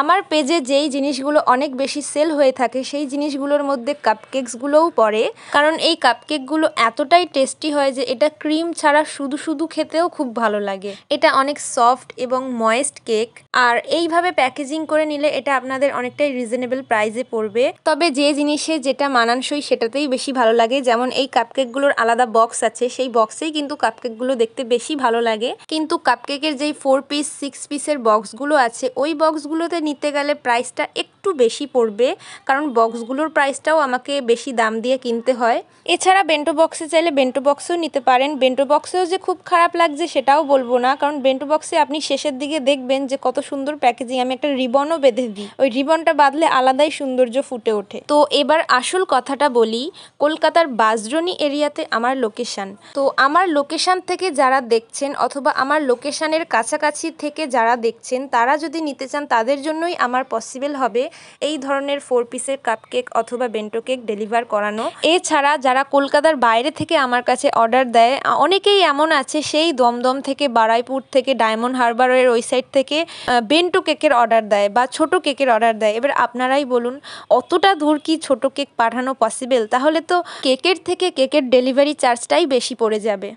আমার পেজে যেই জিনিসগুলো অনেক বেশি সেল হয়ে থাকে সেই জিনিসগুলোর মধ্যে কাপকেকসগুলোও পড়ে, কারণ এই কাপকেকগুলো এতটাই টেস্টি হয় যে এটা ক্রিম ছাড়া শুধু শুধু খেতেও খুব ভালো লাগে। এটা অনেক সফট এবং ময়েস্ট কেক, আর এইভাবে প্যাকেজিং করে নিলে এটা আপনাদের অনেকটাই রিজনেবল প্রাইসে পড়বে। তবে যে জিনিসে যেটা মানানসই সেটাতেই বেশি ভালো লাগে। যেমন এই কাপকেকগুলোর আলাদা বক্স আছে, সেই বক্সেই কিন্তু কাপকেকগুলো দেখতে বেশি ভালো লাগে, কিন্তু কাপকেকের যেই 4 পিস 6 পিসের বক্সগুলো আছে ওই বক্সগুলোতে নিতে গেলে প্রাইসটা একটু বেশি পড়বে, কারণ বক্সগুলোর প্রাইসটাও আমাকে বেশি দাম দিয়ে কিনতে হয়। এছাড়া বেন্টো বক্সে চাইলে বেন্টো বক্সেও নিতে পারেন। বেন্টো বক্সেও যে খুব খারাপ লাগছে সেটাও বলবো না, কারণ বেন্টো বক্সে আপনি শেষের দিকে দেখবেন যে কত সুন্দর প্যাকেজিং। আমি একটা রিবনও বেঁধে দিই, ওই রিবনটা বাঁধলে আলাদাই সৌন্দর্য ফুটে ওঠে। তো এবার আসল কথাটা বলি, কলকাতার বাঁশদ্রোণী এরিয়াতে আমার লোকেশান। তো আমার লোকেশান থেকে যারা দেখছেন অথবা আমার লোকেশানের কাছাকাছি থেকে যারা দেখছেন তারা যদি নিতে চান তাদের জন্যই আমার পসিবল হবে এই ধরনের 4 পিসের কাপকেক অথবা বেন্টো কেক ডেলিভার করানো। এছাড়া যারা কলকাতার বাইরে থেকে আমার কাছে অর্ডার দেয়, অনেকেই এমন আছে সেই দমদম থেকে, বারুইপুর থেকে, ডায়মন্ড হারবারের ওই সাইড থেকে বেন্টো কেকের অর্ডার দেয় বা ছোট কেকের অর্ডার দেয়। এবার আপনারাই বলুন অতটা দূর কি ছোট কেক পাঠানো পসিবল? তাহলে তো কেকের থেকে কেকের ডেলিভারি চার্জটাই বেশি পড়ে যাবে।